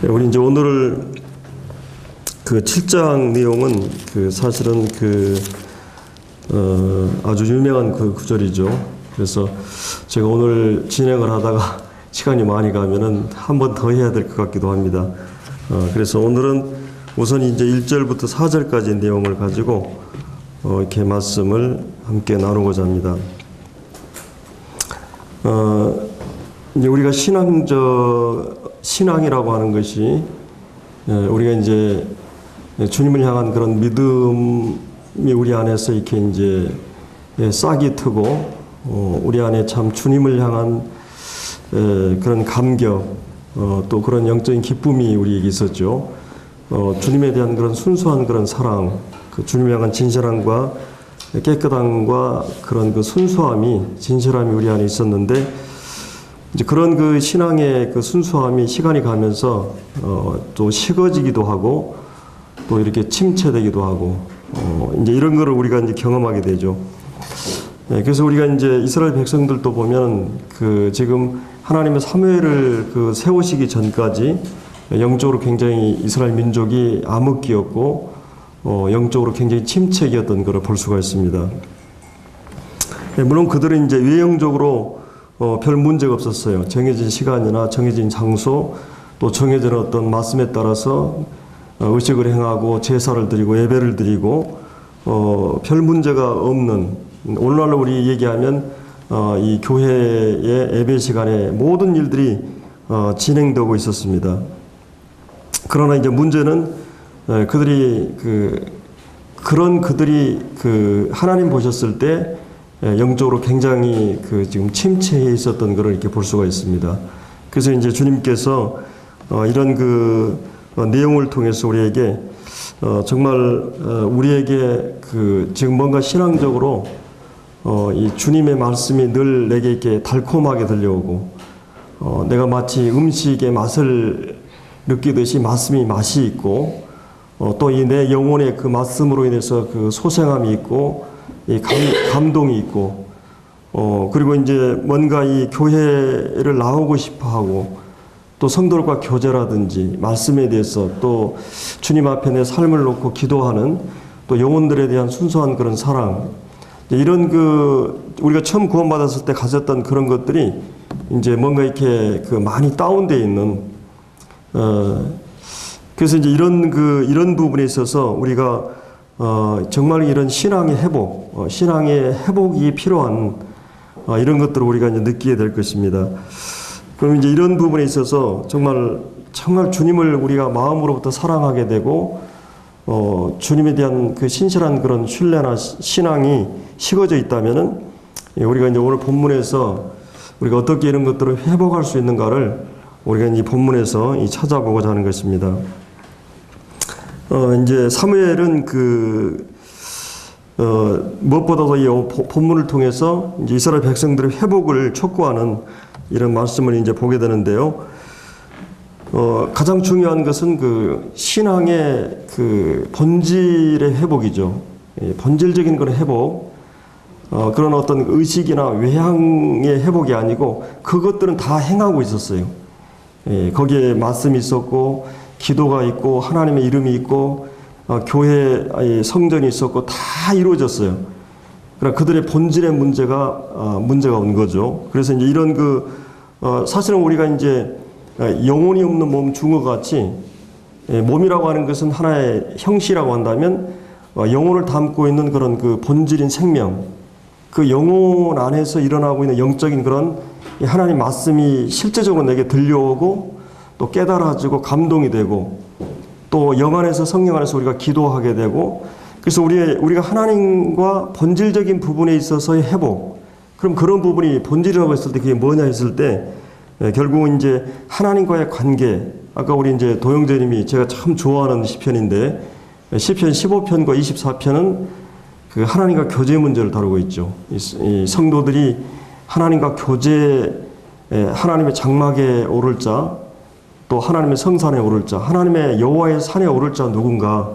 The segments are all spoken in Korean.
우리 이제 오늘 그 7장 내용은 사실은 아주 유명한 그 구절이죠. 그래서 제가 오늘 진행을 하다가 시간이 많이 가면은 한 번 더 해야 될 것 같기도 합니다. 그래서 오늘은 우선 이제 1절부터 4절까지 내용을 가지고 이렇게 말씀을 함께 나누고자 합니다. 이제 우리가 신앙이라고 하는 것이 우리가 이제 주님을 향한 그런 믿음이 우리 안에서 이렇게 이제 싹이 트고 우리 안에 참 주님을 향한 그런 감격 또 그런 영적인 기쁨이 우리에게 있었죠. 주님에 대한 그런 순수한 그런 사랑, 그 주님을 향한 진실함과 깨끗함과 그런 그 순수함이 진실함이 우리 안에 있었는데 이제 그런 그 신앙의 그 순수함이 시간이 가면서 또 식어지기도 하고 또 이렇게 침체되기도 하고 이제 이런 거를 우리가 이제 경험하게 되죠. 그래서 우리가 이제 이스라엘 백성들도 보면 지금 하나님의 사무엘을 세우시기 전까지 영적으로 굉장히 이스라엘 민족이 암흑기였고 영적으로 굉장히 침체기였던 것을 볼 수가 있습니다. 물론 그들은 이제 외형적으로 별 문제가 없었어요. 정해진 시간이나 정해진 장소 또 정해진 어떤 말씀에 따라서 의식을 행하고 제사를 드리고 예배를 드리고 별 문제가 없는, 오늘날로 우리 얘기하면 이 교회의 예배 시간에 모든 일들이 진행되고 있었습니다. 그러나 이제 문제는 그들이 하나님 보셨을 때 영적으로 굉장히 지금 침체해 있었던 것을 이렇게 볼 수가 있습니다. 그래서 이제 주님께서 이런 내용을 통해서 우리에게 정말 우리에게 지금 뭔가 신앙적으로 이 주님의 말씀이 늘 내게 이렇게 달콤하게 들려오고 내가 마치 음식의 맛을 느끼듯이 말씀이 맛이 있고 또 이 내 영혼의 그 말씀으로 인해서 소생함이 있고 이 감동이 있고 그리고 이제 뭔가 이 교회를 나오고 싶어하고 또 성도들과 교제라든지 말씀에 대해서 또 주님 앞에 내 삶을 놓고 기도하는 또 영혼들에 대한 순수한 그런 사랑, 이런 우리가 처음 구원받았을 때 가졌던 그런 것들이 이제 뭔가 이렇게 많이 다운되어 있는 그래서 이제 이런 부분에 있어서 우리가 정말 이런 신앙의 회복이 필요한 이런 것들을 우리가 이제 느끼게 될 것입니다. 그럼 이제 이런 부분에 있어서 정말 주님을 우리가 마음으로부터 사랑하게 되고 주님에 대한 신실한 그런 신뢰나 신앙이 식어져 있다면은 우리가 이제 오늘 본문에서 우리가 어떻게 이런 것들을 회복할 수 있는가를 우리가 이 본문에서 찾아보고자 하는 것입니다. 이제 사무엘은 무엇보다도 이 본문을 통해서 이제 이스라엘 백성들의 회복을 촉구하는 이런 말씀을 이제 보게 되는데요. 가장 중요한 것은 신앙의 본질의 회복이죠. 본질적인 그런 회복, 그런 어떤 의식이나 외향의 회복이 아니고 그것들은 다 행하고 있었어요. 거기에 말씀이 있었고 기도가 있고 하나님의 이름이 있고 교회 성전이 있었고 다 이루어졌어요. 그러나 그들의 본질의 문제가 온 거죠. 그래서 이제 이런 사실은 우리가 이제 영혼이 없는 몸 중어같이 몸이라고 하는 것은 하나의 형식이라고 한다면 영혼을 담고 있는 그런 본질인 생명, 그 영혼 안에서 일어나고 있는 영적인 그런 하나님 말씀이 실제적으로 내게 들려오고 또 깨달아지고 감동이 되고 또 영 안에서 성령 안에서 우리가 기도하게 되고 그래서 우리가 하나님과 본질적인 부분에 있어서의 회복, 그럼 그런 부분이 본질이라고 했을 때 그게 뭐냐 했을 때 결국은 이제 하나님과의 관계, 아까 우리 이제 도영재님이 제가 참 좋아하는 시편인데 시편 15편과 24편은 하나님과 교제 문제를 다루고 있죠. 이 성도들이 하나님과 교제, 하나님의 장막에 오를 자, 또 하나님의 성산에 오를 자, 하나님의 여호와의 산에 오를 자 누군가,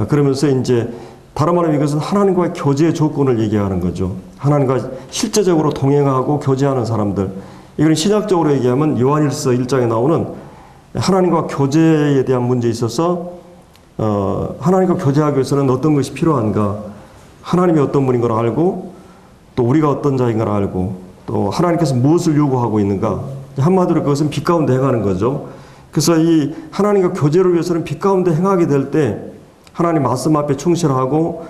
그러면서 이제 다른 말로 이것은 하나님과의 교제의 조건을 얘기하는 거죠. 하나님과 실제적으로 동행하고 교제하는 사람들. 이건 신학적으로 얘기하면 요한일서 1장에 나오는 하나님과 교제에 대한 문제에 있어서 하나님과 교제하기 위해서는 어떤 것이 필요한가, 하나님이 어떤 분인 걸 알고 또 우리가 어떤 자인 걸 알고 또 하나님께서 무엇을 요구하고 있는가, 한마디로 그것은 빛 가운데 행하는 거죠. 그래서 이 하나님과 교제를 위해서는 빛 가운데 행하게 될 때 하나님 말씀 앞에 충실하고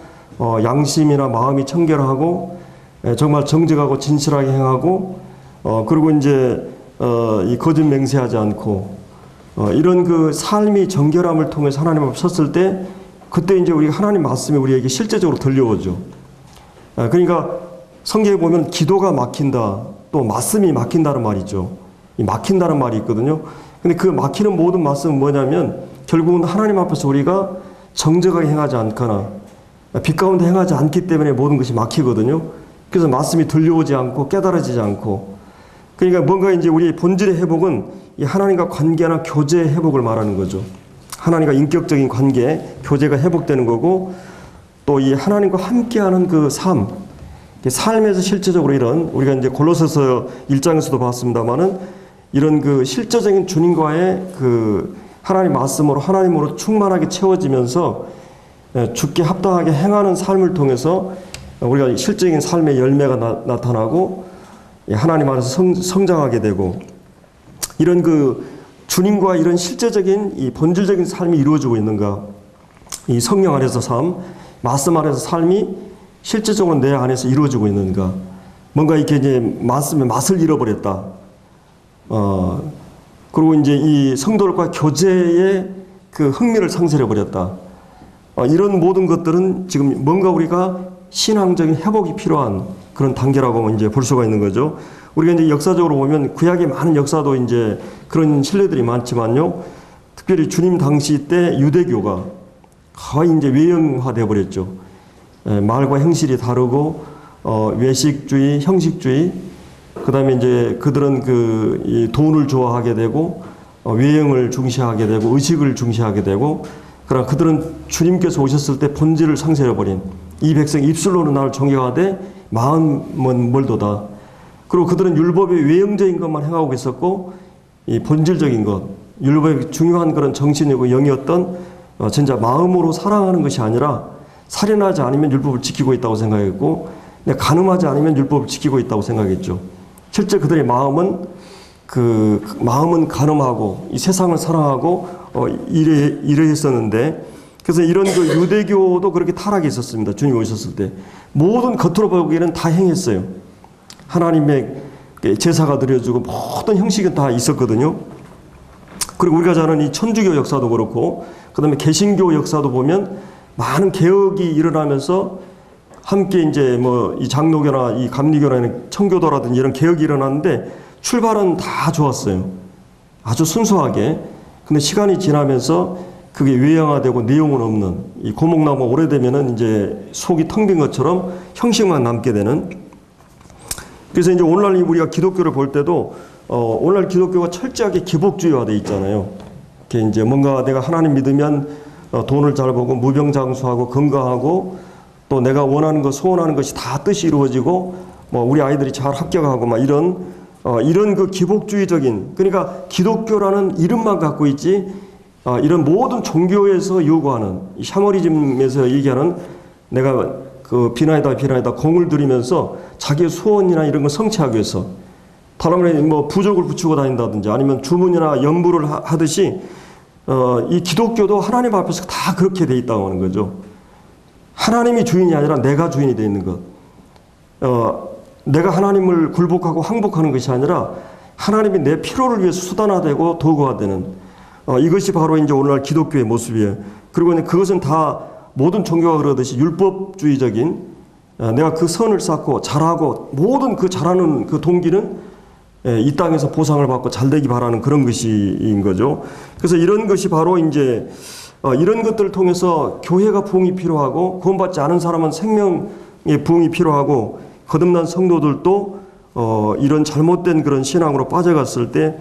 양심이나 마음이 청결하고 정말 정직하고 진실하게 행하고 그리고 이제 이 거짓 맹세하지 않고 이런 그 삶이 정결함을 통해서 하나님 앞에 섰을 때 그때 이제 우리가 하나님 말씀이 우리에게 실제적으로 들려오죠. 그러니까 성경에 보면 기도가 막힌다, 또 말씀이 막힌다는 말이죠. 이 막힌다는 말이 있거든요. 근데 그 막히는 모든 말씀은 뭐냐면 결국은 하나님 앞에서 우리가 정직하게 행하지 않거나 빛 가운데 행하지 않기 때문에 모든 것이 막히거든요. 그래서 말씀이 들려오지 않고 깨달아지지 않고, 그러니까 뭔가 이제 우리의 본질의 회복은 이 하나님과 관계나 교제의 회복을 말하는 거죠. 하나님과 인격적인 관계, 교제가 회복되는 거고, 또 이 하나님과 함께하는 그 삶에서 실제적으로 이런, 우리가 이제 골로새서 1장에서도 봤습니다만은 이런 그 실제적인 주님과의 그 하나님 말씀으로 하나님으로 충만하게 채워지면서 주께 합당하게 행하는 삶을 통해서 우리가 실제적인 삶의 열매가 나타나고 하나님 안에서 성장하게 되고, 이런 그 주님과 이런 실제적인 이 본질적인 삶이 이루어지고 있는가, 이 성령 안에서 삶, 말씀 안에서 삶이 실제적으로 내 안에서 이루어지고 있는가, 뭔가 이렇게 이제 말씀의 맛을 잃어버렸다. 그리고 이제 이 성도들과 교제의 그 흥미를 상실해버렸다. 이런 모든 것들은 지금 뭔가 우리가 신앙적인 회복이 필요한 그런 단계라고 이제 볼 수가 있는 거죠. 우리가 이제 역사적으로 보면 구약의 많은 역사도 이제 그런 신뢰들이 많지만요. 특별히 주님 당시 때 유대교가 거의 이제 외형화되어 버렸죠. 말과 행실이 다르고 외식주의, 형식주의, 그다음에 이제 그들은 이 돈을 좋아하게 되고 외형을 중시하게 되고 의식을 중시하게 되고, 그러나 그들은 주님께서 오셨을 때 본질을 상실해버린, 이 백성이 입술로는 나를 존경하되 마음은 멀도다. 그리고 그들은 율법의 외형적인 것만 행하고 있었고 이 본질적인 것, 율법의 중요한 그런 정신이고 영이었던 진짜 마음으로 사랑하는 것이 아니라 살인하지 않으면 율법을 지키고 있다고 생각했고, 간음하지 않으면 율법을 지키고 있다고 생각했죠. 실제 그들의 마음은 마음은 간음하고 이 세상을 사랑하고 이래 했었는데, 그래서 이런 그 유대교도 그렇게 타락이 있었습니다. 주님이 오셨을 때 모든 겉으로 보기에는 다 행했어요. 하나님의 제사가 드려지고 모든 형식은 다 있었거든요. 그리고 우리가 잘 아는 이 천주교 역사도 그렇고, 그 다음에 개신교 역사도 보면 많은 개혁이 일어나면서 함께 이제 뭐 이 장로교나 이 감리교나 청교도라든지 이런 개혁이 일어났는데 출발은 다 좋았어요. 아주 순수하게. 근데 시간이 지나면서 그게 외형화되고 내용은 없는, 이 고목나무가 오래되면은 이제 속이 텅 빈 것처럼 형식만 남게 되는. 그래서 이제 오늘날 우리가 기독교를 볼 때도 오늘날 기독교가 철저하게 기복주의화되어 있잖아요. 이렇게 이제 뭔가 내가 하나님 믿으면 돈을 잘 벌고 무병장수하고 건강하고 또 내가 원하는 것, 소원하는 것이 다 뜻이 이루어지고 뭐 우리 아이들이 잘 합격하고 막 이런 그 기복주의적인, 그러니까 기독교라는 이름만 갖고 있지 이런 모든 종교에서 요구하는 샤머니즘에서 얘기하는 내가 그 비나이다 공을 들이면서 자기의 소원이나 이런 걸 성취하기 위해서 다른 뭐 부족을 붙이고 다닌다든지 아니면 주문이나 연부를 하듯이 이 기독교도 하나님 앞에서 다 그렇게 돼 있다고 하는 거죠. 하나님이 주인이 아니라 내가 주인이 돼 있는 것. 내가 하나님을 굴복하고 항복하는 것이 아니라 하나님이 내 필요를 위해서 수단화되고 도구화되는 이것이 바로 이제 오늘날 기독교의 모습이에요. 그리고 그것은 다 모든 종교가 그러듯이 율법주의적인, 내가 그 선을 쌓고 잘하고 모든 그 잘하는 그 동기는 이 땅에서 보상을 받고 잘되기 바라는 그런 것인 거죠. 그래서 이런 것이 바로 이제 이런 것들을 통해서 교회가 부흥이 필요하고 구원받지 않은 사람은 생명의 부흥이 필요하고 거듭난 성도들도 이런 잘못된 그런 신앙으로 빠져갔을 때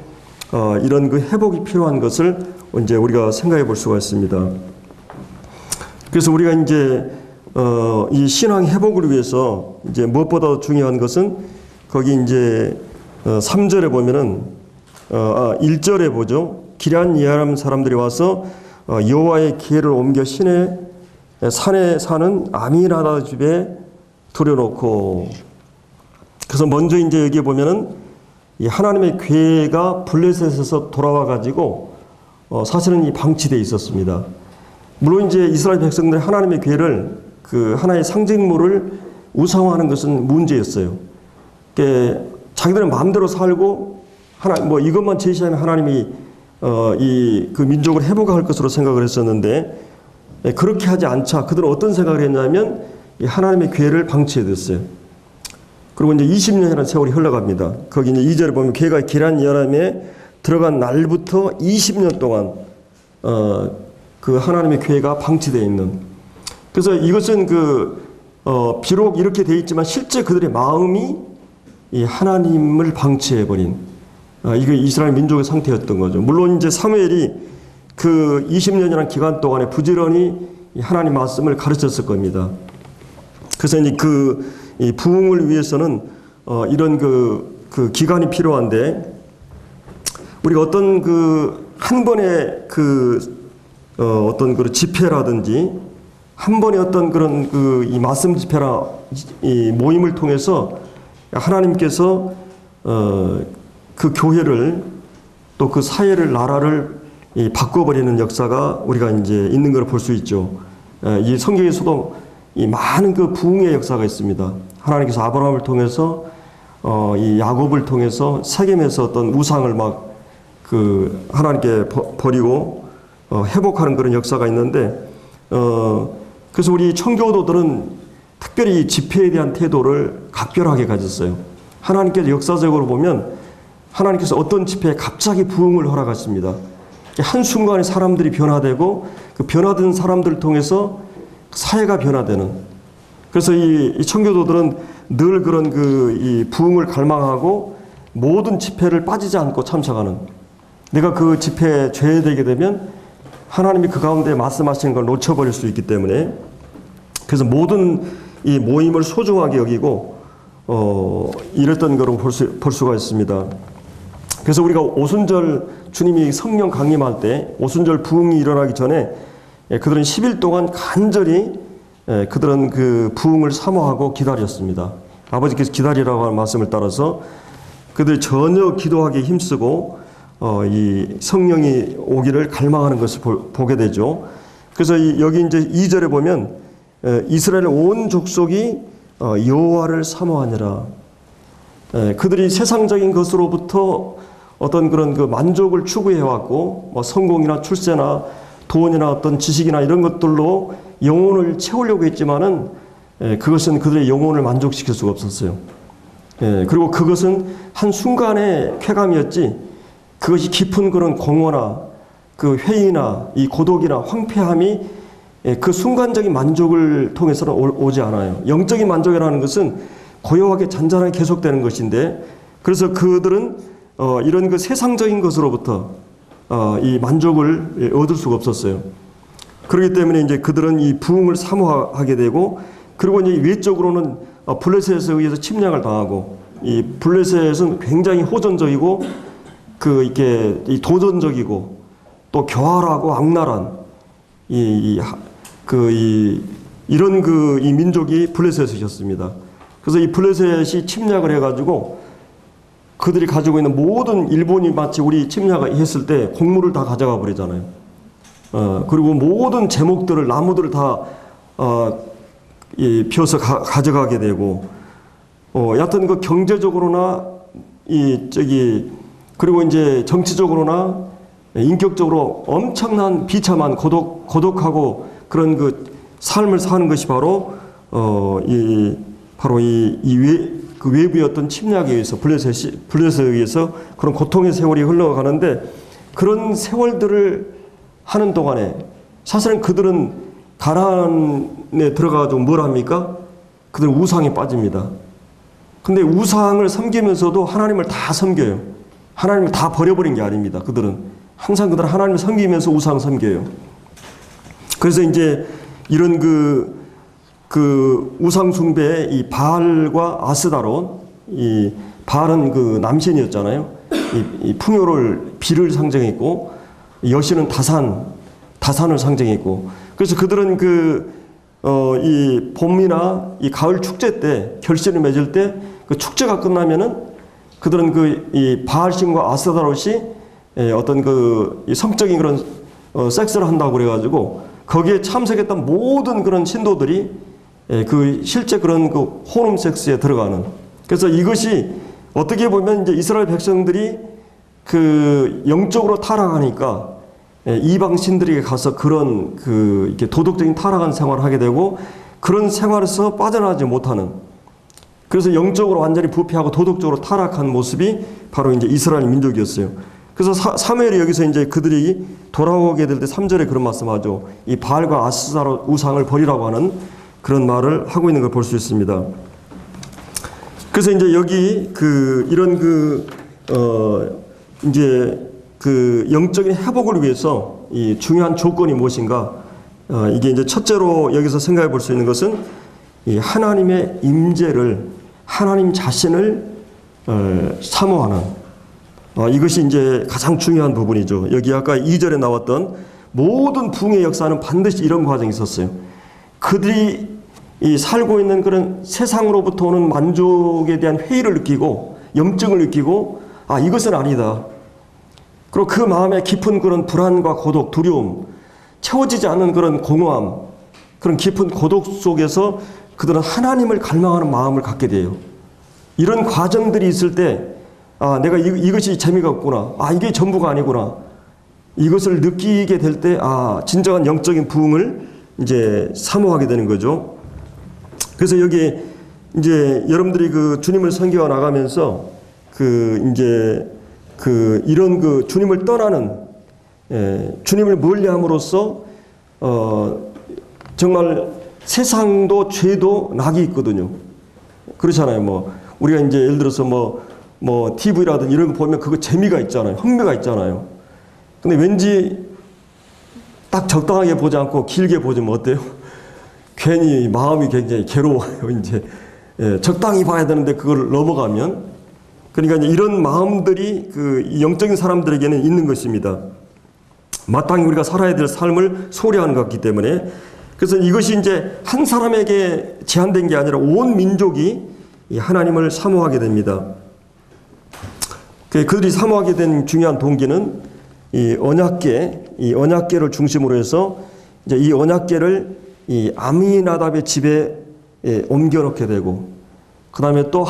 이런 그 회복이 필요한 것을 이제 우리가 생각해 볼 수가 있습니다. 그래서 우리가 이제 이 신앙 회복을 위해서 이제 무엇보다 중요한 것은 거기 이제 3절에 보면은 1절에 보죠. 기럇 예아람 사람들이 와서 여호와의 기회를 옮겨 시내 산에 사는 아미나답 집에 들여놓고, 그래서 먼저 이제 여기 보면은 이 하나님의 괴가 블레셋에서 돌아와 가지고 사실은 이 방치되어 있었습니다. 물론 이제 이스라엘 백성들이 하나님의 괴를 그 하나의 상징물을 우상화하는 것은 문제였어요. 자기들은 마음대로 살고 이것만 제시하면 하나님이 그 민족을 회복할 것으로 생각을 했었는데, 그렇게 하지 않자 그들은 어떤 생각을 했냐면 이 하나님의 괴를 방치해뒀어요. 그리고 이제 20년이라는 세월이 흘러갑니다. 거기 이제 2절에 보면 괴가 기럇 예아람에 들어간 날부터 20년 동안 그 하나님의 괴가 방치되어 있는. 그래서 이것은 비록 이렇게 되어 있지만 실제 그들의 마음이 이 하나님을 방치해버린 이게 이스라엘 민족의 상태였던 거죠. 물론 이제 사무엘이 그 20년이라는 기간 동안에 부지런히 하나님 말씀을 가르쳤을 겁니다. 그래서 이제 이 부흥을 위해서는 이런 그 기간이 필요한데, 우리가 어떤 한 번의 어떤 그런 집회라든지 한 번의 어떤 그런 이 말씀 집회나 이 모임을 통해서 하나님께서 그 교회를 또 그 사회를 나라를 바꿔버리는 역사가 우리가 이제 있는 걸 볼 수 있죠. 이 성경에서도 이 많은 그 부흥의 역사가 있습니다. 하나님께서 아브라함을 통해서 이 야곱을 통해서 세겜에서 어떤 우상을 하나님께 버리고 회복하는 그런 역사가 있는데, 그래서 우리 청교도들은 특별히 집회에 대한 태도를 각별하게 가졌어요. 하나님께서 역사적으로 보면 하나님께서 어떤 집회에 갑자기 부흥을 허락하십니다. 한순간에 사람들이 변화되고 그 변화된 사람들을 통해서 사회가 변화되는. 그래서 이 청교도들은 늘 그런 이 부흥을 갈망하고 모든 집회를 빠지지 않고 참석하는. 내가 그 집회에 죄되게 되면 하나님이 그 가운데 말씀하시는 걸 놓쳐버릴 수 있기 때문에, 그래서 모든 이 모임을 소중하게 여기고 이랬던 거로 볼 수가 있습니다. 그래서 우리가 오순절 주님이 성령 강림할 때 오순절 부흥이 일어나기 전에 그들은 10일 동안 간절히 그들은 그 부흥을 사모하고 기다렸습니다. 아버지께서 기다리라고 하는 말씀을 따라서 그들이 전혀 기도하기에 힘쓰고 이 성령이 오기를 갈망하는 것을 보게 되죠. 그래서 여기 이제 2절에 보면 이스라엘 온 족속이 여호와를 사모하니라. 그들이 세상적인 것으로부터 어떤 그런 그 만족을 추구해왔고, 성공이나 출세나 돈이나 어떤 지식이나 이런 것들로 영혼을 채우려고 했지만은 그것은 그들의 영혼을 만족시킬 수가 없었어요. 그리고 그것은 한순간의 쾌감이었지, 그것이 깊은 그런 공허나 그 회의나 이 고독이나 황폐함이 그 순간적인 만족을 통해서는 오지 않아요. 영적인 만족이라는 것은 고요하게 잔잔하게 계속되는 것인데, 그래서 그들은 이런 그 세상적인 것으로부터 이 만족을 얻을 수가 없었어요. 그렇기 때문에 이제 그들은 이 부흥을 사모하게 되고, 그리고 이제 외적으로는 블레셋에 의해서 침략을 당하고, 이 블레셋은 굉장히 호전적이고 이렇게 도전적이고 또 교활하고 악랄한 이런 이 민족이 블레셋이었습니다. 그래서 이 블레셋이 침략을 해가지고 그들이 가지고 있는 모든, 일본이 마치 우리 침략을 했을 때 곡물을 다 가져가 버리잖아요. 그리고 모든 제목들을, 나무들을 다 펴서 가져가게 되고, 여하튼 그 경제적으로나 그리고 이제 정치적으로나 인격적으로 엄청난 비참한 고독하고 그런 그 삶을 사는 것이 바로 그 외부의 어떤 침략에 의해서 블레셋에 의해서 그런 고통의 세월이 흘러가는데, 그런 세월들을 하는 동안에 사실은 그들은 가나안에 들어가가지고 뭘 합니까? 그들은 우상에 빠집니다. 근데 우상을 섬기면서도 하나님을 다 섬겨요. 하나님을 다 버려버린 게 아닙니다. 그들은 항상 하나님을 섬기면서 우상 섬겨요. 그래서 이제 이런 그 우상 숭배의 이 바알과 아스다론, 이 바알은 그 남신이었잖아요. 이 풍요를, 비를 상징했고, 여신은 다산을 상징했고, 그래서 그들은 이 봄이나 이 가을 축제 때, 결실을 맺을 때 그 축제가 끝나면은 그들은 이 바알신과 아스타롯이 어떤 이 성적인 그런 섹스를 한다고 그래가지고 거기에 참석했던 모든 그런 신도들이 실제 그런 호름 섹스에 들어가는. 그래서 이것이 어떻게 보면 이제 이스라엘 백성들이 영적으로 타락하니까 이방 신들에게 가서 그런 이렇게 도덕적인 타락한 생활을 하게 되고, 그런 생활에서 빠져나가지 못하는, 그래서 영적으로 완전히 부패하고 도덕적으로 타락한 모습이 바로 이제 이스라엘 민족이었어요. 그래서 사무엘이 여기서 이제 그들이 돌아오게 될 때 3절에 그런 말씀하죠. 이 바알과 아스타롯 우상을 버리라고 하는 그런 말을 하고 있는 걸 볼 수 있습니다. 그래서 이제 여기 이런 이제 영적인 회복을 위해서 이 중요한 조건이 무엇인가? 이게 이제 첫째로 여기서 생각해 볼 수 있는 것은 이 하나님의 임재를, 하나님 자신을 사모하는, 이것이 이제 가장 중요한 부분이죠. 여기 아까 2절에 나왔던 모든 부흥의 역사는 반드시 이런 과정이 있었어요. 그들이 살고 있는 그런 세상으로부터 오는 만족에 대한 회의를 느끼고 염증을 느끼고, 이것은 아니다. 그리고 그 마음에 깊은 그런 불안과 고독, 두려움, 채워지지 않는 그런 공허함, 그런 깊은 고독 속에서 그들은 하나님을 갈망하는 마음을 갖게 돼요. 이런 과정들이 있을 때, 내가 이것이 재미가 없구나. 이게 전부가 아니구나. 이것을 느끼게 될 때, 진정한 영적인 부흥을 이제 사모하게 되는 거죠. 그래서 여기 이제 여러분들이 주님을 섬겨 나가면서 이런 주님을 떠나는, 주님을 멀리함으로써 정말 세상도 죄도 낙이 있거든요. 그렇잖아요. 우리가 이제 예를 들어서 TV라든지 이런 거 보면 그거 재미가 있잖아요. 흥미가 있잖아요. 근데 왠지 딱 적당하게 보지 않고 길게 보면 어때요? 괜히 마음이 굉장히 괴로워요. 이제 적당히 봐야 되는데 그걸 넘어가면, 그러니까 이제 이런 마음들이 영적인 사람들에게는 있는 것입니다. 마땅히 우리가 살아야 될 삶을 소리하는 것 같기 때문에. 그래서 이것이 이제 한 사람에게 제한된 게 아니라 온 민족이 하나님을 사모하게 됩니다. 그들이 사모하게 된 중요한 동기는 이 언약궤를 중심으로 해서 이제 이 언약궤를 이 아미나답의 집에 옮겨놓게 되고, 그 다음에 또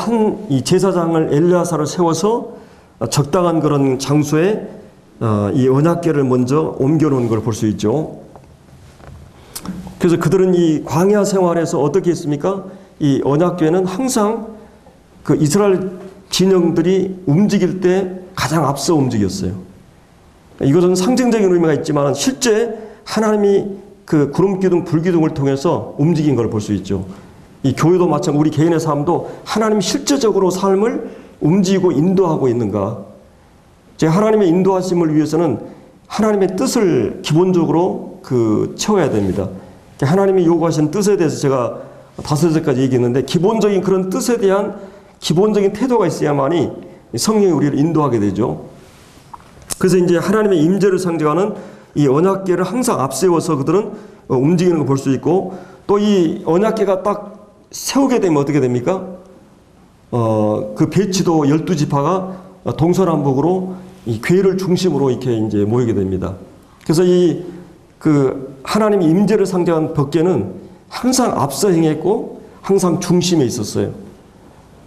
이 제사장을 엘리야사를 세워서 적당한 그런 장소에 이 언약궤를 먼저 옮겨놓은 걸 볼 수 있죠. 그래서 그들은 이 광야 생활에서 어떻게 했습니까? 이 언약궤는 항상 이스라엘 진영들이 움직일 때 가장 앞서 움직였어요. 이것은 상징적인 의미가 있지만 실제 하나님이 구름 기둥, 불 기둥을 통해서 움직인 걸 볼 수 있죠. 이 교회도 마찬가지로 우리 개인의 삶도 하나님이 실제적으로 삶을 움직이고 인도하고 있는가? 하나님의 인도하심을 위해서는 하나님의 뜻을 기본적으로 채워야 됩니다. 하나님이 요구하신 뜻에 대해서 제가 5절까지 얘기했는데, 기본적인 그런 뜻에 대한 기본적인 태도가 있어야만이 성령이 우리를 인도하게 되죠. 그래서 이제 하나님의 임재를 상징하는 이 언약궤를 항상 앞세워서 그들은 움직이는 걸 볼 수 있고, 또 이 언약궤가 딱 세우게 되면 어떻게 됩니까? 배치도 12지파가 동서남북으로 이 궤를 중심으로 이렇게 이제 모이게 됩니다. 그래서 하나님의 임재를 상징하는 법궤는 항상 앞서 행했고 항상 중심에 있었어요.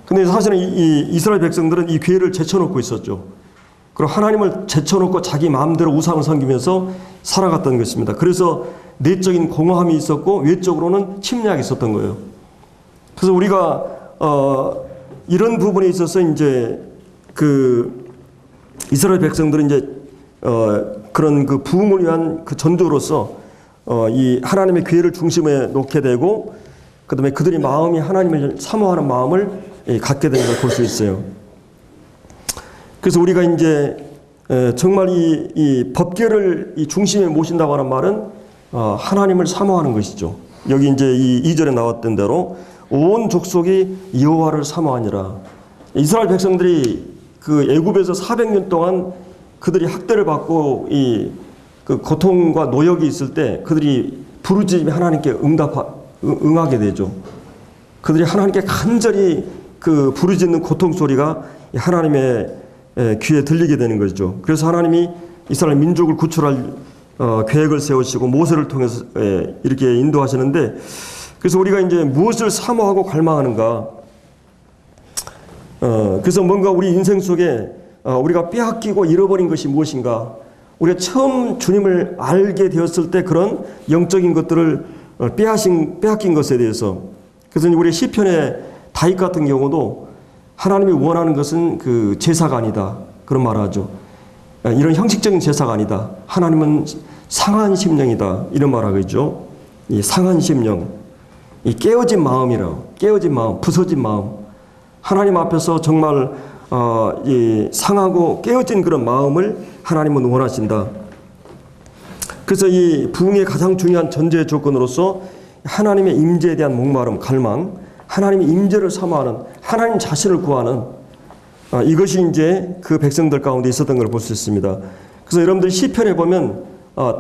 근데 사실은 이 이스라엘 백성들은 이 궤를 제쳐놓고 있었죠. 그리고 하나님을 제쳐놓고 자기 마음대로 우상을 섬기면서 살아갔던 것입니다. 그래서 내적인 공허함이 있었고 외적으로는 침략이 있었던 거예요. 그래서 우리가 이런 부분에 있어서 이제 이스라엘 백성들은 이제 그런 부흥을 위한 전조로서 이 하나님의 궤를 중심에 놓게 되고, 그다음에 그들의 마음이 하나님을 사모하는 마음을 갖게 되는 걸 볼 수 있어요. 그래서 우리가 이제 정말 이 법궤를 이 중심에 모신다고 하는 말은 하나님을 사모하는 것이죠. 여기 이제 이 2절에 나왔던 대로 온 족속이 여호와를 사모하니라. 이스라엘 백성들이 애굽에서 400년 동안 그들이 학대를 받고 그 고통과 노역이 있을 때 그들이 부르짖으면 하나님께 응하게 되죠. 그들이 하나님께 간절히 그 부르짖는 고통 소리가 하나님의 귀에 들리게 되는 거죠. 그래서 하나님이 이스라엘 민족을 구출할 계획을 세우시고 모세를 통해서 이렇게 인도하시는데, 그래서 우리가 이제 무엇을 사모하고 갈망하는가? 그래서 뭔가 우리 인생 속에 우리가 빼앗기고 잃어버린 것이 무엇인가? 우리가 처음 주님을 알게 되었을 때 그런 영적인 것들을 빼앗긴 것에 대해서, 그래서 우리 시편의 다윗 같은 경우도 하나님이 원하는 것은 그 제사가 아니다 그런 말하죠. 이런 형식적인 제사가 아니다. 하나님은 상한 심령이다 이런 말하고 있죠. 이 상한 심령, 이 깨어진 마음이라고, 깨어진 마음, 부서진 마음, 하나님 앞에서 정말 이 상하고 깨어진 그런 마음을 하나님은 원하신다. 그래서 이 부흥의 가장 중요한 전제 조건으로서 하나님의 임재에 대한 목마름, 갈망, 하나님의 임재를 사모하는, 하나님 자신을 구하는, 이것이 이제 그 백성들 가운데 있었던 걸 볼 수 있습니다. 그래서 여러분들 시편에 보면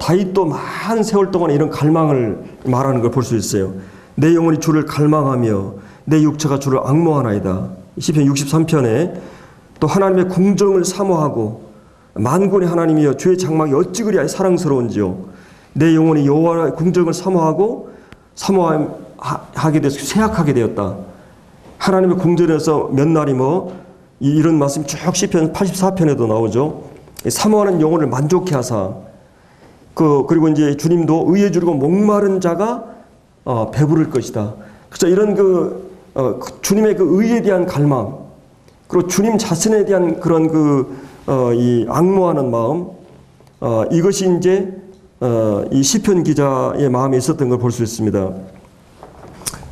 다윗도 많은 세월 동안 이런 갈망을 말하는 걸 볼 수 있어요. 내 영혼이 주를 갈망하며 내 육체가 주를 앙모하나이다. 시편 63편에 또 하나님의 궁정을 사모하고 만군의 하나님이여 주의 장막이 어찌 그리 사랑스러운지요. 내 영혼이 여호와의 궁정을 사모하게 돼서 쇠약하게 되었다. 하나님의 궁전에서 몇 날이 이런 말씀이 쭉 시편 84편에도 나오죠. 사모하는 영혼을 만족해 하사, 그리고 이제 주님도 의에 주르고 목마른 자가 배부를 것이다. 그래서 이런 주님의 그 의에 대한 갈망, 그리고 주님 자신에 대한 그런 이 앙모하는 마음, 이것이 이제 이 시편 기자의 마음에 있었던 걸 볼 수 있습니다.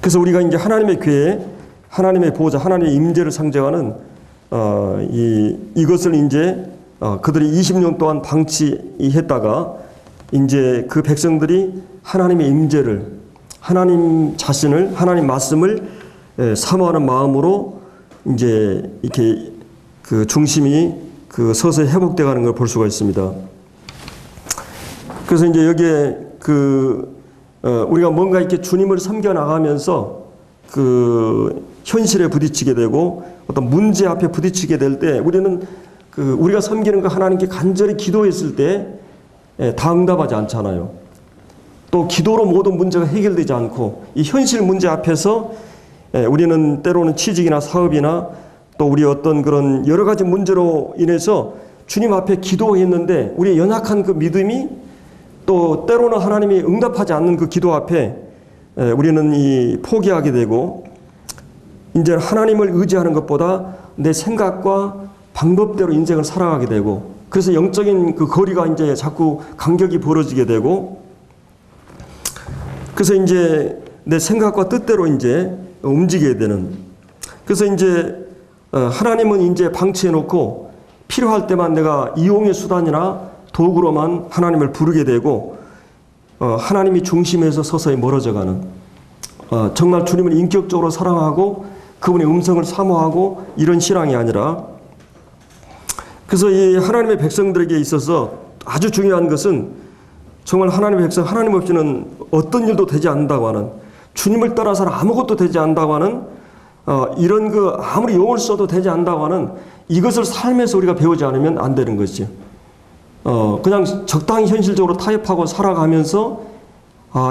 그래서 우리가 이제 하나님의 궤에 하나님의 보호자, 하나님의 임재를 상징하는 이것을 이제 그들이 20년 동안 방치했다가 이제 그 백성들이 하나님의 임재를, 하나님 자신을, 하나님 말씀을 사모하는 마음으로 이제 이렇게 그 중심이 서서히 회복돼 가는 걸 볼 수가 있습니다. 그래서 이제 여기에 우리가 뭔가 이렇게 주님을 섬겨 나가면서 현실에 부딪히게 되고 어떤 문제 앞에 부딪히게 될 때 우리는 우리가 섬기는 거 하나님께 간절히 기도했을 때 다 응답하지 않잖아요. 또 기도로 모든 문제가 해결되지 않고 이 현실 문제 앞에서 우리는 때로는 취직이나 사업이나 또 우리 어떤 그런 여러 가지 문제로 인해서 주님 앞에 기도했는데 우리의 연약한 그 믿음이 또 때로는 하나님이 응답하지 않는 그 기도 앞에 우리는 포기하게 되고 이제 하나님을 의지하는 것보다 내 생각과 방법대로 인생을 살아가게 되고, 그래서 영적인 그 거리가 이제 자꾸 간격이 벌어지게 되고, 그래서 이제 내 생각과 뜻대로 이제 움직이게 되는, 그래서 이제 하나님은 이제 방치해 놓고 필요할 때만 내가 이용의 수단이나 도구로만 하나님을 부르게 되고 하나님이 중심에서 서서히 멀어져 가는, 정말 주님을 인격적으로 사랑하고 그분의 음성을 사모하고 이런 신앙이 아니라, 그래서 이 하나님의 백성들에게 있어서 아주 중요한 것은 정말 하나님의 백성, 하나님 없이는 어떤 일도 되지 않는다고 하는, 주님을 떠나서는 아무것도 되지 않는다고 하는 이런 아무리 용을 써도 되지 않는다고 하는 이것을 삶에서 우리가 배우지 않으면 안 되는 것이죠. 그냥 적당히 현실적으로 타협하고 살아가면서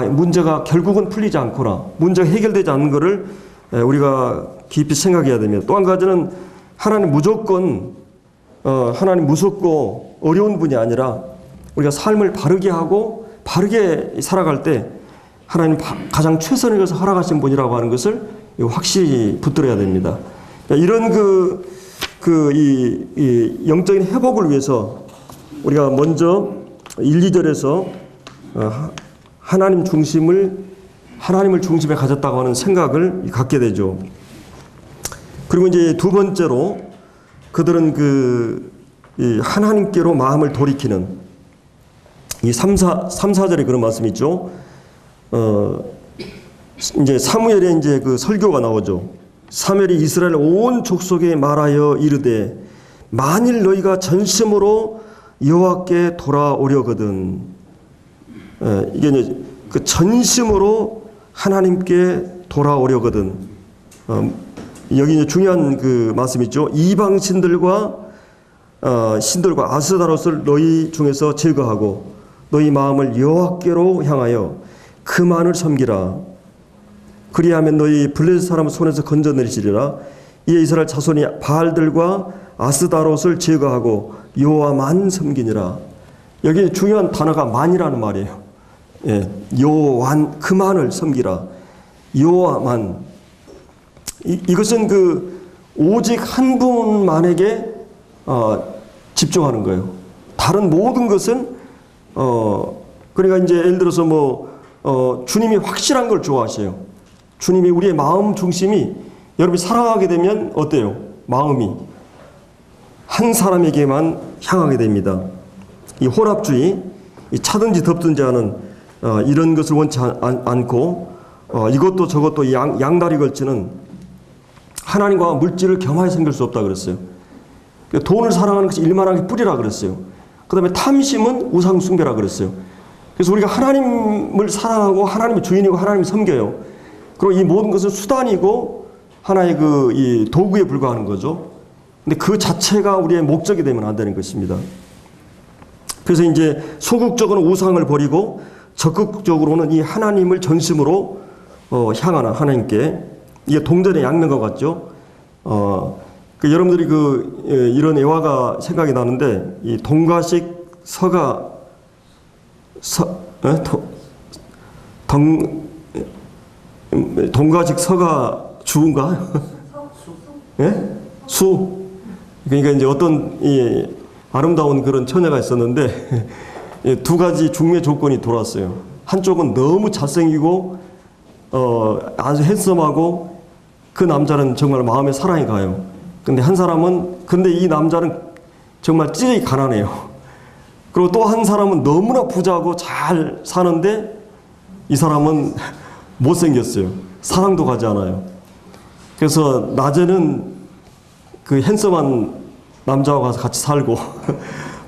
문제가 결국은 풀리지 않거나 문제가 해결되지 않는 것을 우리가 깊이 생각해야 됩니다. 또 한 가지는 하나님 무조건 하나님 무섭고 어려운 분이 아니라 우리가 삶을 바르게 하고 바르게 살아갈 때 하나님 가장 최선을 다해서 허락하신 분이라고 하는 것을 확실히 붙들어야 됩니다. 이런 이 영적인 회복을 위해서 우리가 먼저 1, 2절에서 하나님을 중심에 가졌다고 하는 생각을 갖게 되죠. 그리고 이제 두 번째로 그들은 이 하나님께로 마음을 돌이키는, 이 3, 4절에 그런 말씀이 있죠. 이제 사무엘의 이제 설교가 나오죠. 사무엘이 이스라엘 온 족속에 말하여 이르되 만일 너희가 전심으로 여호와께 돌아오려거든 이게 이제 그 전심으로 하나님께 돌아오려거든. 여기 이제 중요한 그 말씀 있죠. 이방 신들과 아스다롯을 너희 중에서 제거하고 너희 마음을 여호와께로 향하여 그만을 섬기라. 그리하면 너희 블레셋 사람 손에서 건져내리시리라. 이에 이스라엘 자손이 바알들과 아스다롯을 제거하고 여호와만 섬기니라. 여기 중요한 단어가 만이라는 말이에요. 예, 여호와만 그만을 섬기라. 여호와만. 이것은 그 오직 한 분만에게 집중하는 거예요. 다른 모든 것은 그러니까 이제 예를 들어서 주님이 확실한 걸 좋아하세요. 주님이 우리의 마음 중심이 여러분이 사랑하게 되면 어때요? 마음이 한 사람에게만 향하게 됩니다. 이 혼합주의, 이 차든지 덥든지 하는 이런 것을 원치 않고 이것도 저것도 양다리 걸치는 하나님과 물질을 겸하여 섬길 수 없다 그랬어요. 돈을 사랑하는 것이 일만하게 뿌리라 그랬어요. 그 다음에 탐심은 우상 숭배라 그랬어요. 그래서 우리가 하나님을 사랑하고 하나님의 주인이고 하나님을 섬겨요. 그리고 이 모든 것은 수단이고 하나의 이 도구에 불과하는 거죠. 근데 그 자체가 우리의 목적이 되면 안 되는 것입니다. 그래서 이제 소극적으로는 우상을 버리고 적극적으로는 이 하나님을 전심으로 향하는 하나님께, 이게 동전의 양면과 같죠. 여러분들이 이런 애화가 생각이 나는데, 이 동가식 동가식 서가 주인가? 예? 수. 그러니까 이제 어떤 이 아름다운 그런 처녀가 있었는데 두 가지 중매 조건이 들어왔어요. 한쪽은 너무 잘생기고 아주 핸섬하고 그 남자는 정말 마음에 사랑이 가요. 근데 근데 이 남자는 정말 찌릿 가난해요. 그리고 또 한 사람은 너무나 부자고 잘 사는데 이 사람은 못생겼어요. 사랑도 가지 않아요. 그래서 낮에는 그 핸섬한 남자와 가서 같이 살고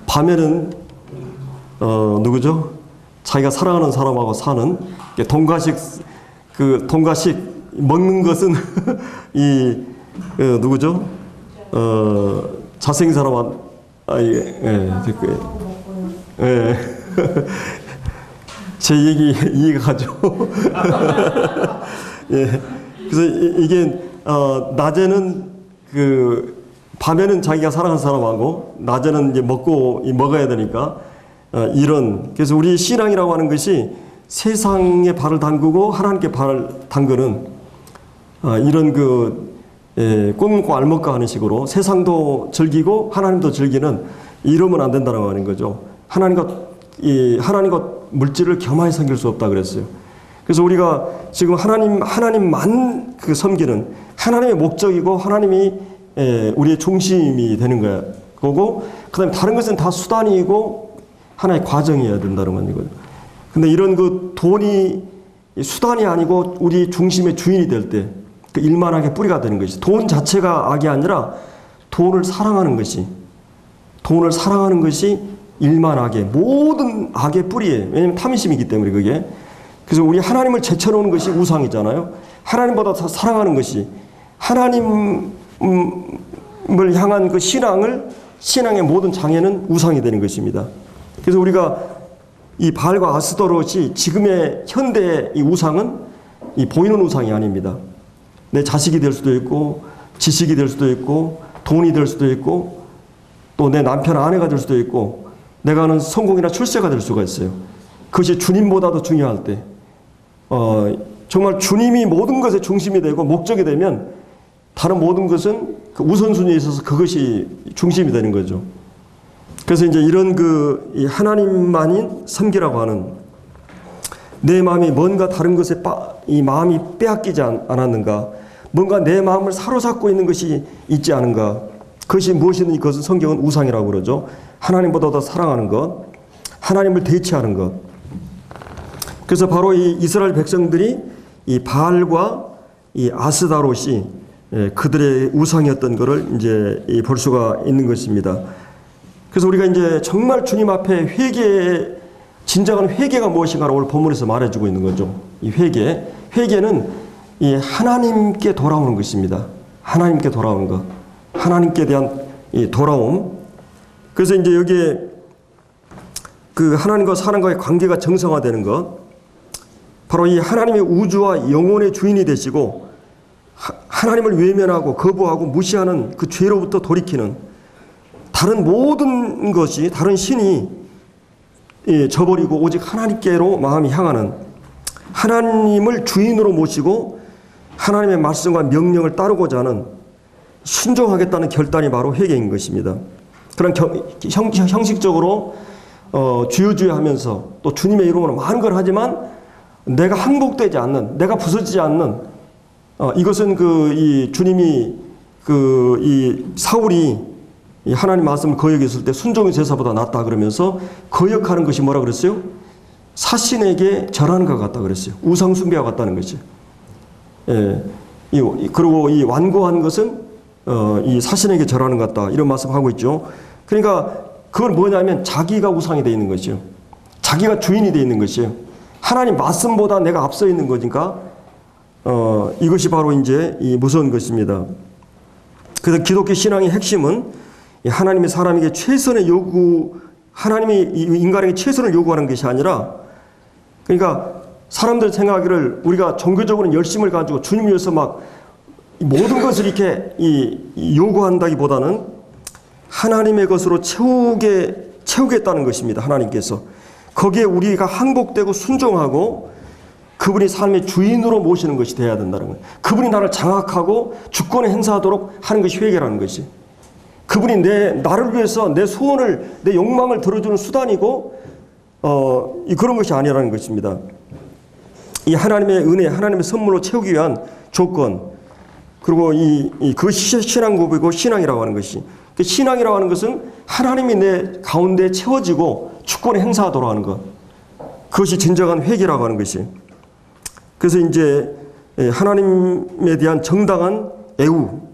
밤에는 누구죠? 자기가 사랑하는 사람하고 사는 동가식 먹는 것은 누구죠? 잘생긴 사람한 제 얘기 이해가 가죠. 예. 그래서 이게 낮에는 밤에는 자기가 사랑하는 사람하고 낮에는 이제 먹어야 되니까 그래서 우리 신앙이라고 하는 것이 세상에 발을 담그고 하나님께 발을 담그는 이런 꽁먹고 알먹고 하는 식으로 세상도 즐기고 하나님도 즐기는 이러면 안 된다는 하는 거죠. 하나님과 물질을 겸하여 섬길 수 없다 그랬어요. 그래서 우리가 지금 하나님만 섬기는 하나님의 목적이고 하나님이 우리의 중심이 되는 거고, 그 다음에 다른 것은 다 수단이고 하나의 과정이어야 된다는 거죠. 근데 이런 돈이 수단이 아니고 우리 중심의 주인이 될 때 일만하게 뿌리가 되는 것이, 돈 자체가 악이 아니라 돈을 사랑하는 것이 일만하게 모든 악의 뿌리예요. 왜냐하면 탐심이기 때문에 그게. 그래서 우리 하나님을 제쳐놓는 것이 우상이잖아요. 하나님보다 더 사랑하는 것이, 하나님을 향한 그 신앙의 모든 장애는 우상이 되는 것입니다. 그래서 우리가 이 바알과 아스도롯이 지금의 현대의 이 우상은 이 보이는 우상이 아닙니다. 내 자식이 될 수도 있고, 지식이 될 수도 있고, 돈이 될 수도 있고, 또 내 남편, 아내가 될 수도 있고, 내가 하는 성공이나 출세가 될 수가 있어요. 그것이 주님보다도 중요할 때, 정말 주님이 모든 것의 중심이 되고 목적이 되면 다른 모든 것은 그 우선순위에 있어서 그것이 중심이 되는 거죠. 그래서 이제 이런 이 하나님만인 섬기라고 하는, 내 마음이 뭔가 다른 것에 이 마음이 빼앗기지 않았는가, 뭔가 내 마음을 사로잡고 있는 것이 있지 않은가, 그것이 무엇이든지 그것은 성경은 우상이라고 그러죠. 하나님보다 더 사랑하는 것, 하나님을 대체하는 것. 그래서 바로 이 이스라엘 백성들이 이 바알과 이 아스다롯이 그들의 우상이었던 것을 이제 볼 수가 있는 것입니다. 그래서 우리가 이제 정말 주님 앞에 진정한 회개가 무엇인가를 오늘 본문에서 말해주고 있는 거죠. 이 회개는 이 하나님께 돌아오는 것입니다. 하나님께 돌아오는 것, 하나님께 대한 이 돌아옴. 그래서 이제 여기에 그 하나님과 사람과의 관계가 정상화되는 것, 바로 이 하나님의 우주와 영혼의 주인이 되시고 하나님을 외면하고 거부하고 무시하는 그 죄로부터 돌이키는, 다른 모든 것이, 다른 신이 저버리고 오직 하나님께로 마음이 향하는, 하나님을 주인으로 모시고 하나님의 말씀과 명령을 따르고자 하는, 순종하겠다는 결단이 바로 회개인 것입니다. 그런 형식적으로 주여 하면서 또 주님의 이름으로 많은 걸 하지만 내가 항복되지 않는, 내가 부서지지 않는, 이것은 이 주님이 이 사울이 이 하나님 말씀을 거역했을 때 순종의 제사보다 낫다 그러면서 거역하는 것이 뭐라 그랬어요? 사신에게 절하는 것 같다 그랬어요. 우상 숭배와 같다는 것이. 예. 그리고 이 완고한 것은 이 사신에게 절하는 것 같다, 이런 말씀하고 있죠. 그러니까 그건 뭐냐면 자기가 우상이 되어 있는 것이요. 자기가 주인이 되어 있는 것이에요. 하나님 말씀보다 내가 앞서 있는 거니까 이것이 바로 이제 이 무서운 것입니다. 그래서 기독교 신앙의 핵심은 하나님이 사람에게 최선의 하나님이 인간에게 최선을 요구하는 것이 아니라, 그러니까 사람들 생각하기를 우리가 종교적으로 열심을 가지고 주님 위해서 막 모든 것을 이렇게 요구한다기보다는 하나님의 것으로 채우겠다는 것입니다. 하나님께서 거기에 우리가 항복되고 순종하고 그분이 삶의 주인으로 모시는 것이 되어야 된다는 거예요. 그분이 나를 장악하고 주권을 행사하도록 하는 것이 회개라는 것이. 그분이 나를 위해서 내 소원을, 내 욕망을 들어주는 수단이고 그런 것이 아니라는 것입니다. 이 하나님의 은혜, 하나님의 선물로 채우기 위한 조건, 그리고 그것이 신앙 고백이고 신앙이라고 하는 것이. 그 신앙이라고 하는 것은 하나님이 내 가운데 채워지고 주권을 행사하도록 하는 것. 그것이 진정한 회개라고 하는 것이. 그래서 이제 하나님에 대한 정당한 애우.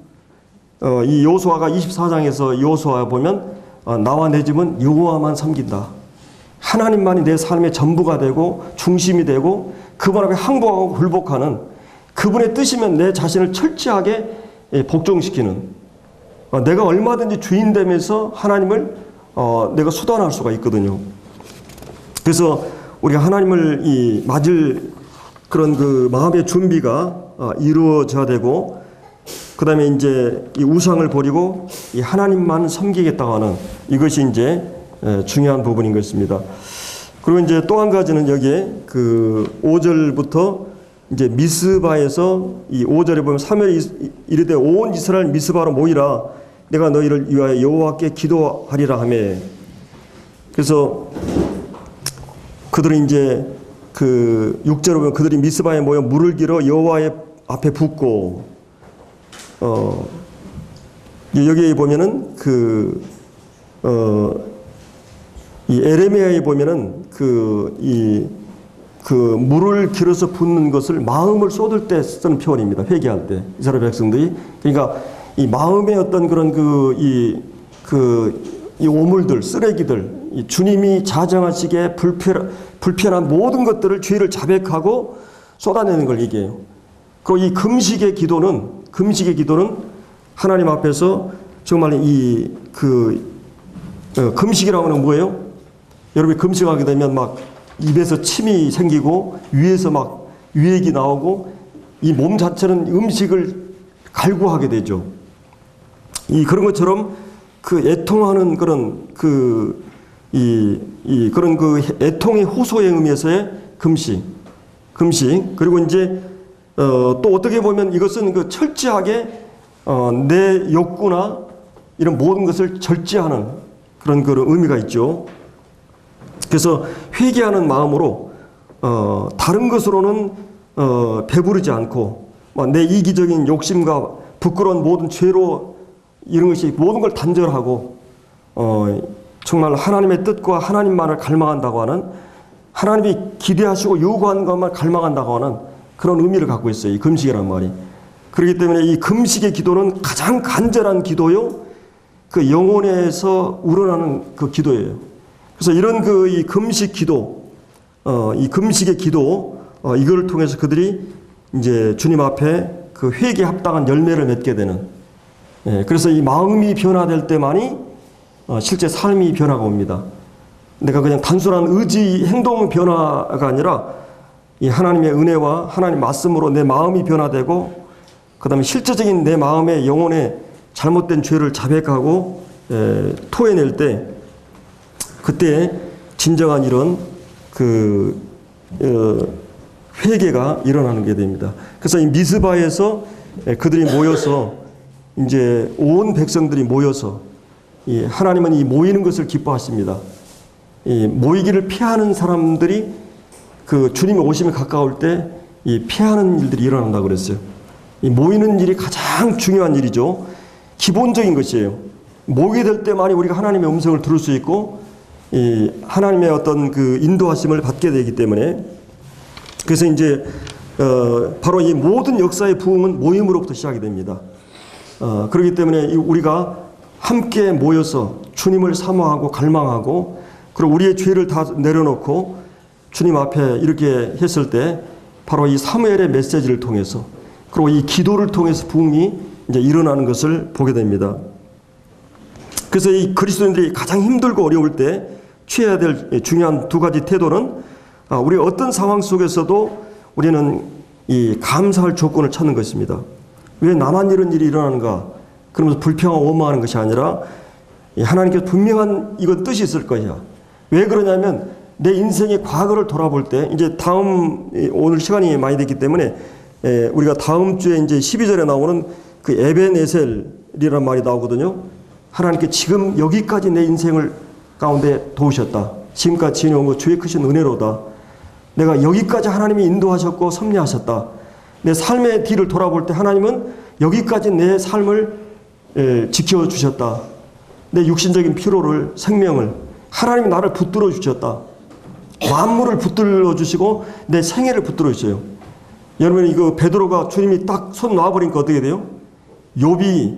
이 여호수아가 24장에서 여호수아 보면 나와 내 집은 여호와만 섬긴다. 하나님만이 내 삶의 전부가 되고 중심이 되고 그분 앞에 항복하고 굴복하는, 그분의 뜻이면 내 자신을 철저하게 복종시키는, 내가 얼마든지 주인 되면서 하나님을 내가 수단할 수가 있거든요. 그래서 우리가 하나님을 맞을 그런 그 마음의 준비가 이루어져야 되고, 그 다음에 이제 이 우상을 버리고 이 하나님만 섬기겠다고 하는, 이것이 이제 중요한 부분인 것입니다. 그리고 이제 또 한 가지는 여기에 그 5절부터 이제 미스바에서 이 5절에 보면 사무엘이 이르되 온 이스라엘 미스바로 모이라 내가 너희를 위하여 여호와께 기도하리라 하매. 그래서 그들이 이제 그 6절에 보면 그들이 미스바에 모여 물을 길어 여호와의 앞에 붓고, 여기에 보면은 이 에레미야에 보면은 물을 길어서 붓는 것을 마음을 쏟을 때 쓰는 표현입니다. 회개할 때 이스라엘 백성들이. 그러니까 이 마음의 어떤 그런 이 오물들, 쓰레기들, 이 주님이 자정하시기에 불편한 모든 것들을, 죄를 자백하고 쏟아내는 걸 얘기해요. 그리고 이 금식의 기도는 하나님 앞에서 정말 금식이라고 하는 뭐예요? 여러분이 금식하게 되면 막 입에서 침이 생기고 위에서 막 유액이 나오고 이 몸 자체는 음식을 갈구하게 되죠. 그런 것처럼 애통하는 그런 그런 애통의 호소의 의미에서의 금식. 그리고 이제 또 어떻게 보면 이것은 철저하게 내 욕구나 이런 모든 것을 절제하는 그런 의미가 있죠. 그래서 회개하는 마음으로 다른 것으로는 배부르지 않고 내 이기적인 욕심과 부끄러운 모든 죄로 이런 것이 모든 걸 단절하고 정말 하나님의 뜻과 하나님만을 갈망한다고 하는, 하나님이 기대하시고 요구하는 것만 갈망한다고 하는 그런 의미를 갖고 있어요. 이 금식이라는 말이. 그렇기 때문에 이 금식의 기도는 가장 간절한 기도요, 그 영혼에서 우러나는 그 기도예요. 그래서 이런 이 금식 기도, 이 금식의 기도, 이걸 통해서 그들이 이제 주님 앞에 그 회개에 합당한 열매를 맺게 되는, 그래서 이 마음이 변화될 때만이 실제 삶이 변화가 옵니다. 내가 그냥 단순한 의지, 행동 변화가 아니라 이 하나님의 은혜와 하나님 말씀으로 내 마음이 변화되고, 그 다음에 실제적인 내 마음의 영혼의 잘못된 죄를 자백하고 토해낼 때, 그때 진정한 이런 그 회개가 일어나는 게 됩니다. 그래서 이 미스바에서 그들이 모여서 이제 온 백성들이 모여서 이 하나님은 이 모이는 것을 기뻐하십니다. 이 모이기를 피하는 사람들이 그 주님의 오심에 가까울 때 이 피하는 일들이 일어난다고 그랬어요. 이 모이는 일이 가장 중요한 일이죠. 기본적인 것이에요. 모이게 될 때만이 우리가 하나님의 음성을 들을 수 있고, 이 하나님의 어떤 그 인도하심을 받게 되기 때문에, 그래서 이제 바로 이 모든 역사의 부흥은 모임으로부터 시작이 됩니다. 그렇기 때문에 우리가 함께 모여서 주님을 사모하고 갈망하고, 그리고 우리의 죄를 다 내려놓고 주님 앞에 이렇게 했을 때 바로 이 사무엘의 메시지를 통해서, 그리고 이 기도를 통해서 부흥이 이제 일어나는 것을 보게 됩니다. 그래서 이 그리스도인들이 가장 힘들고 어려울 때 취해야 될 중요한 두 가지 태도는, 우리 어떤 상황 속에서도 우리는 이 감사할 조건을 찾는 것입니다. 왜 나만 이런 일이 일어나는가? 그러면서 불평하고 원망하는 것이 아니라, 하나님께서 분명한 이건 뜻이 있을 거야. 왜 그러냐면 내 인생의 과거를 돌아볼 때, 이제 오늘 시간이 많이 됐기 때문에 우리가 다음 주에 이제 12절에 나오는 그 에벤에셀이라는 말이 나오거든요. 하나님께 지금 여기까지 내 인생을 가운데 도우셨다. 지금까지 지내온 것 주의 크신 은혜로다. 내가 여기까지 하나님이 인도하셨고 섭리하셨다. 내 삶의 뒤를 돌아볼 때 하나님은 여기까지 내 삶을 지켜주셨다. 내 육신적인 피로를, 생명을 하나님이 나를 붙들어 주셨다. 만물을 붙들어 주시고 내 생애를 붙들어 주셔요. 여러분, 이거 베드로가 주님이 딱 손 놔버리니까 어떻게 돼요? 욥이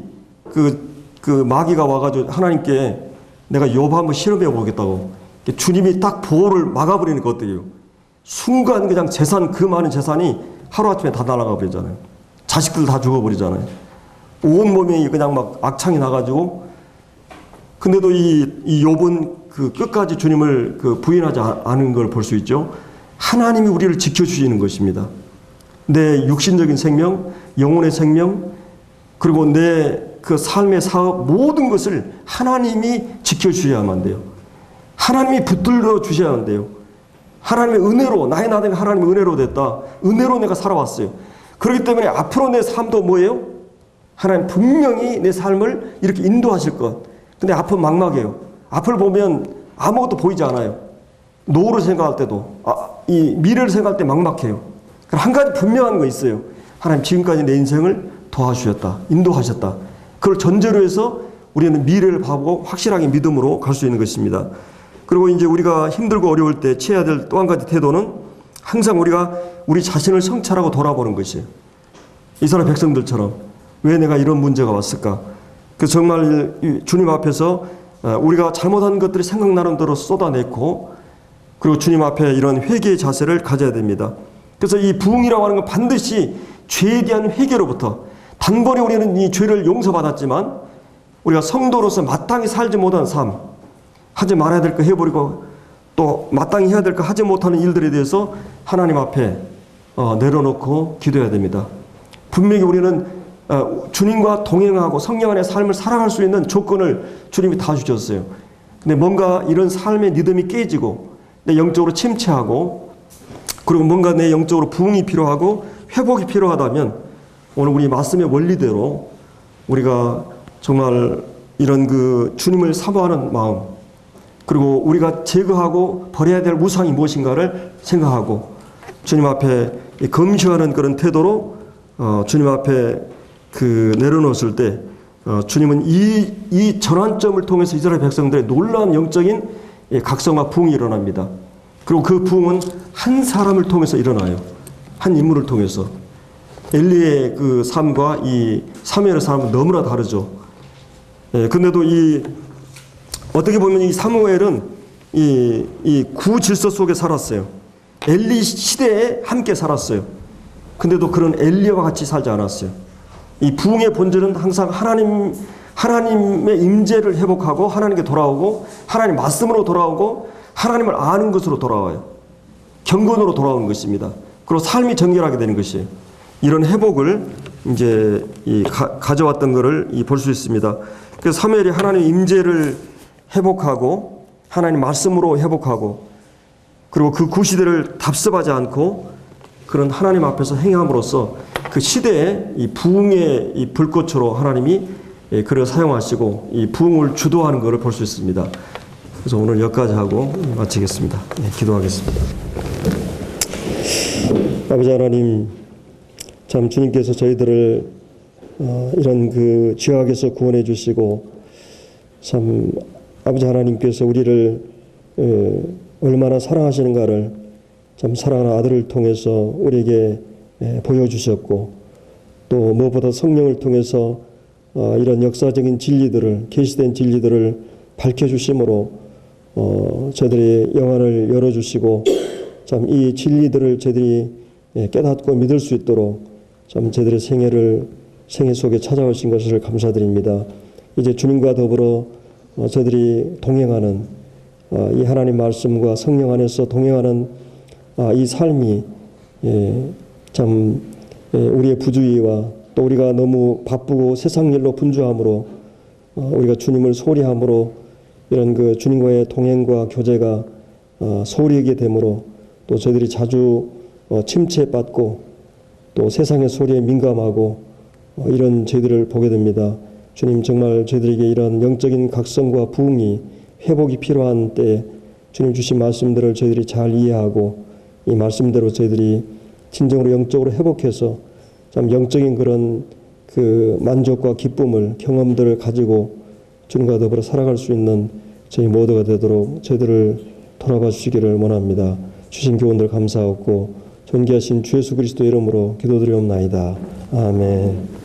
그 마귀가 와가지고 하나님께 내가 욥 한번 실험해 보겠다고, 주님이 딱 보호를 막아버리니까 어떻게 해요? 순간 그냥 재산, 그 많은 재산이 하루아침에 다 날아가 버리잖아요. 자식들 다 죽어버리잖아요. 온 몸에 그냥 막 악창이 나가지고, 근데도 이 욥은 그 끝까지 주님을 그 부인하지 않은 걸 볼 수 있죠. 하나님이 우리를 지켜주시는 것입니다. 내 육신적인 생명, 영혼의 생명, 그리고 내 그 삶의 사업, 모든 것을 하나님이 지켜주셔야만 돼요. 하나님이 붙들어 주셔야만 돼요. 하나님의 은혜로, 나의 나중에 하나님의 은혜로 됐다. 은혜로 내가 살아왔어요. 그렇기 때문에 앞으로 내 삶도 뭐예요? 하나님 분명히 내 삶을 이렇게 인도하실 것. 근데 앞은 막막해요. 앞을 보면 아무것도 보이지 않아요. 노후를 생각할 때도, 이 미래를 생각할 때 막막해요. 한 가지 분명한 거 있어요. 하나님 지금까지 내 인생을 도와주셨다. 인도하셨다. 그걸 전제로 해서 우리는 미래를 보고 확실하게 믿음으로 갈 수 있는 것입니다. 그리고 이제 우리가 힘들고 어려울 때 취해야 될 또 한 가지 태도는, 항상 우리가 우리 자신을 성찰하고 돌아보는 것이에요. 이스라엘 백성들처럼 왜 내가 이런 문제가 왔을까? 그 정말 주님 앞에서 우리가 잘못한 것들이 생각나는 대로 쏟아내고, 그리고 주님 앞에 이런 회개의 자세를 가져야 됩니다. 그래서 이 부흥이라고 하는 건 반드시 죄에 대한 회개로부터, 단번에 우리는 이 죄를 용서받았지만 우리가 성도로서 마땅히 살지 못한 삶, 하지 말아야 될 거 해버리고 또 마땅히 해야 될 거 하지 못하는 일들에 대해서 하나님 앞에 내려놓고 기도해야 됩니다. 분명히 우리는 주님과 동행하고 성령 안의 삶을 살아갈 수 있는 조건을 주님이 다 주셨어요. 근데 뭔가 이런 삶의 리듬이 깨지고 내 영적으로 침체하고, 그리고 뭔가 내 영적으로 부흥이 필요하고 회복이 필요하다면, 오늘 우리 말씀의 원리대로 우리가 정말 이런 그 주님을 사모하는 마음, 그리고 우리가 제거하고 버려야 될 우상이 무엇인가를 생각하고 주님 앞에 검시하는 그런 태도로 주님 앞에 그 내려놓았을 때, 주님은 이 전환점을 통해서 이스라엘 백성들의 놀라운 영적인 각성과 부흥이 일어납니다. 그리고 그 부흥은 한 사람을 통해서 일어나요. 한 인물을 통해서. 엘리의 그 삶과 이 사무엘의 삶은 너무나 다르죠. 근데도 어떻게 보면 이 사무엘은 이 구질서 속에 살았어요. 엘리 시대에 함께 살았어요. 근데도 그런 엘리와 같이 살지 않았어요. 이 부흥의 본질은 항상 하나님의 임재를 회복하고 하나님께 돌아오고 하나님 말씀으로 돌아오고 하나님을 아는 것으로 돌아와요. 경건으로 돌아오는 것입니다. 그리고 삶이 정결하게 되는 것이에요. 이런 회복을 이제 가져왔던 것을 볼 수 있습니다. 그래서 사무엘이 하나님 임재를 회복하고 하나님 말씀으로 회복하고 그리고 그 구시대를 답습하지 않고 그런 하나님 앞에서 행함으로써 그 시대에 이 부흥의 이 불꽃으로 하나님이 그를 사용하시고 이 부흥을 주도하는 것을 볼 수 있습니다. 그래서 오늘 여기까지 하고 마치겠습니다. 기도하겠습니다. 아버지 하나님, 참 주님께서 저희들을 이런 그 죄악에서 구원해 주시고 참 아버지 하나님께서 우리를 얼마나 사랑하시는가를 참 사랑하는 아들을 통해서 우리에게 보여주셨고 또 무엇보다 성령을 통해서 이런 역사적인 진리들을 계시된 진리들을 밝혀주심으로 저희들의 영안을 열어주시고 참 이 진리들을 저희들이 깨닫고 믿을 수 있도록 참 저희들의 생애 속에 찾아오신 것을 감사드립니다. 이제 주님과 더불어 저희들이 동행하는 이 하나님 말씀과 성령 안에서 동행하는 이 삶이 참 우리의 부주의와 또 우리가 너무 바쁘고 세상 일로 분주함으로 우리가 주님을 소리함으로 이런 그 주님과의 동행과 교제가 소홀히 하게 되므로 또 저희들이 자주 침체받고 또 세상의 소리에 민감하고 이런 저희들을 보게 됩니다. 주님, 정말 저희들에게 이런 영적인 각성과 부흥이 회복이 필요한 때에 주님 주신 말씀들을 저희들이 잘 이해하고 이 말씀대로 저희들이 진정으로 영적으로 회복해서 참 영적인 그런 그 만족과 기쁨을 경험들을 가지고 주님과 더불어 살아갈 수 있는 저희 모두가 되도록 저희들을 돌아봐 주시기를 원합니다. 주신 교훈들 감사하고 존귀하신 주 예수 그리스도 이름으로 기도드리옵나이다. 아멘.